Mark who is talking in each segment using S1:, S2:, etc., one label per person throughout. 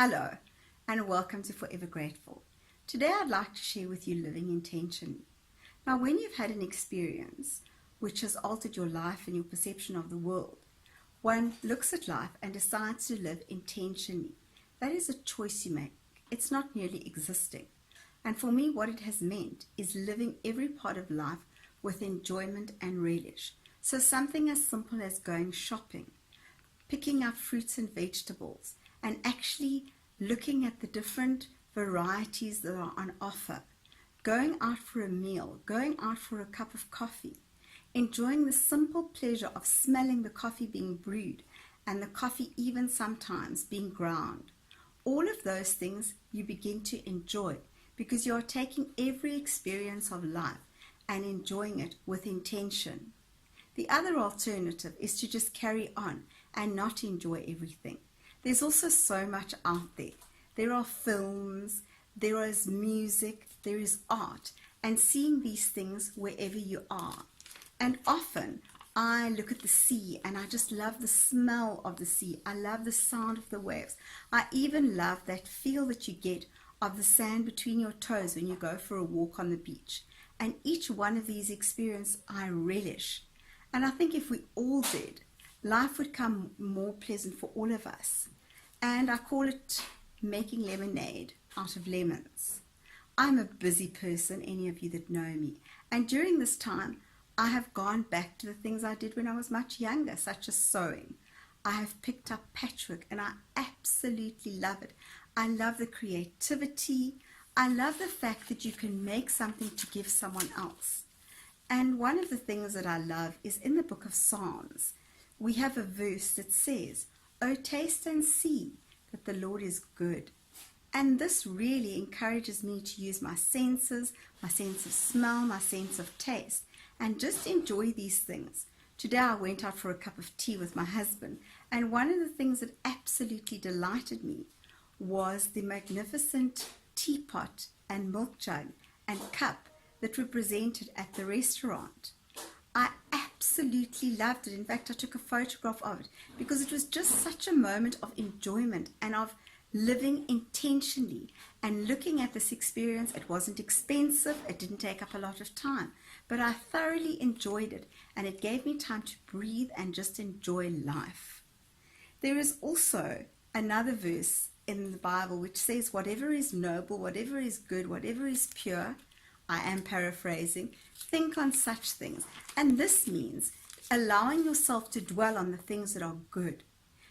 S1: Hello, and welcome to Forever Grateful. Today I'd like to share with you living intentionally. Now, when you've had an experience which has altered your life and your perception of the world, one looks at life and decides to live intentionally. That is a choice you make. It's not merely existing. And for me, what it has meant is living every part of life with enjoyment and relish. So something as simple as going shopping, picking up fruits and vegetables, and actually looking at the different varieties that are on offer, going out for a meal, going out for a cup of coffee, enjoying the simple pleasure of smelling the coffee being brewed and the coffee even sometimes being ground. All of those things you begin to enjoy because you are taking every experience of life and enjoying it with intention. The other alternative is to just carry on and not enjoy everything. There's also so much out there. There are films, there is music, there is art, and seeing these things wherever you are. And often I look at the sea and I just love the smell of the sea. I love the sound of the waves. I even love that feel that you get of the sand between your toes when you go for a walk on the beach. And each one of these experiences I relish. And I think if we all did, life would come more pleasant for all of us. And I call it making lemonade out of lemons. I'm a busy person, any of you that know me. And during this time, I have gone back to the things I did when I was much younger, such as sewing. I have picked up patchwork and I absolutely love it. I love the creativity. I love the fact that you can make something to give someone else. And one of the things that I love is in the book of Psalms, we have a verse that says, "Oh, taste and see that the Lord is good." And this really encourages me to use my senses, my sense of smell, my sense of taste, and just enjoy these things. Today I went out for a cup of tea with my husband, and one of the things that absolutely delighted me was the magnificent teapot and milk jug and cup that were presented at the restaurant. I absolutely loved it. In fact, I took a photograph of it because it was just such a moment of enjoyment and of living intentionally and looking at this experience. It wasn't expensive, it didn't take up a lot of time, but I thoroughly enjoyed it and it gave me time to breathe and just enjoy life. There is also another verse in the Bible which says, "Whatever is noble, whatever is good, whatever is pure," I am paraphrasing, "think on such things." And this means allowing yourself to dwell on the things that are good.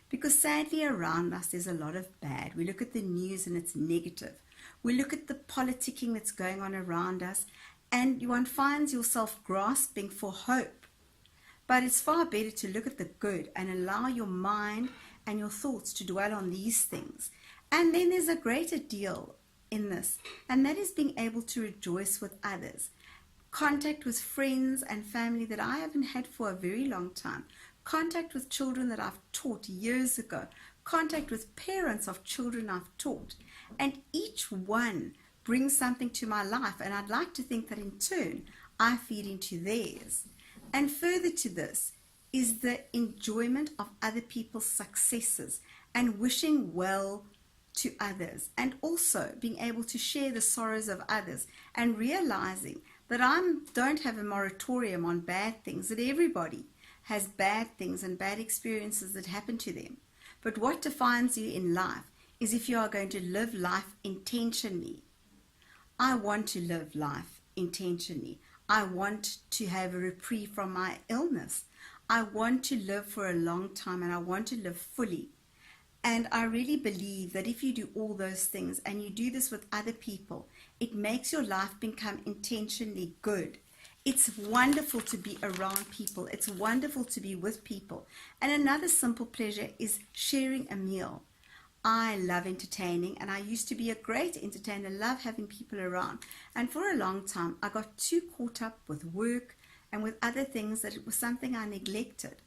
S1: Because sadly around us there's a lot of bad. We look at the news and it's negative. We look at the politicking that's going on around us and one finds yourself grasping for hope. But it's far better to look at the good and allow your mind and your thoughts to dwell on these things. And then there's a greater deal in this, and that is being able to rejoice with others. Contact with friends and family that I haven't had for a very long time. Contact with children that I've taught years ago. Contact with parents of children I've taught. And each one brings something to my life, and I'd like to think that in turn I feed into theirs. And further to this is the enjoyment of other people's successes and wishing well to others, and also being able to share the sorrows of others and realizing that I don't have a moratorium on bad things, that everybody has bad things and bad experiences that happen to them. But what defines you in life is if you are going to live life intentionally. I want to live life intentionally. I want to have a reprieve from my illness. I want to live for a long time and I want to live fully. And I really believe that if you do all those things and you do this with other people, it makes your life become intentionally good. It's wonderful to be around people. It's wonderful to be with people. And another simple pleasure is sharing a meal. I love entertaining and I used to be a great entertainer, love having people around. And for a long time, I got too caught up with work and with other things that it was something I neglected.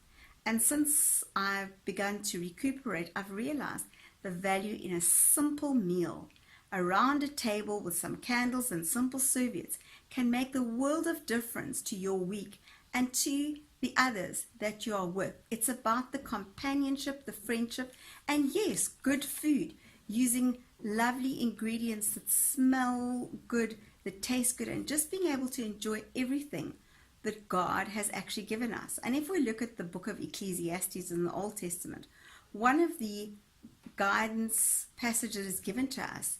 S1: And since I've begun to recuperate, I've realized the value in a simple meal around a table with some candles and simple serviettes can make the world of difference to your week and to the others that you are with. It's about the companionship, the friendship, and yes, good food. using lovely ingredients that smell good, that taste good, and just being able to enjoy everything that God has actually given us. And if we look at the book of Ecclesiastes in the Old Testament, one of the guidance passages that is given to us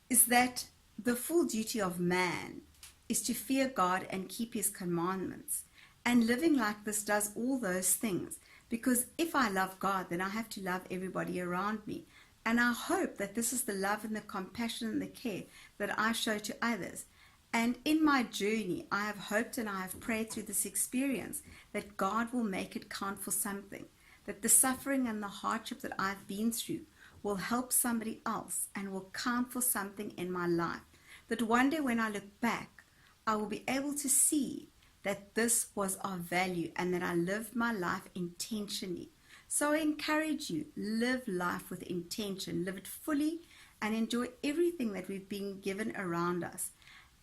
S1: is that the full duty of man is to fear God and keep his commandments. And living like this does all those things, because if I love God, then I have to love everybody around me. And I hope that this is the love and the compassion and the care that I show to others. And in my journey, I have hoped and I have prayed through this experience that God will make it count for something, that the suffering and the hardship that I've been through will help somebody else and will count for something in my life. That one day when I look back, I will be able to see that this was of value and that I lived my life intentionally. So I encourage you, live life with intention, live it fully, and enjoy everything that we've been given around us.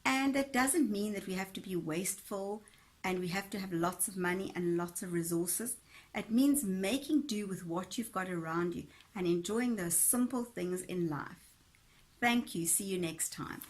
S1: And that doesn't mean that we have to be wasteful and we have to have lots of money and lots of resources. It means making do with what you've got around you and enjoying those simple things in life. Thank you. See you next time.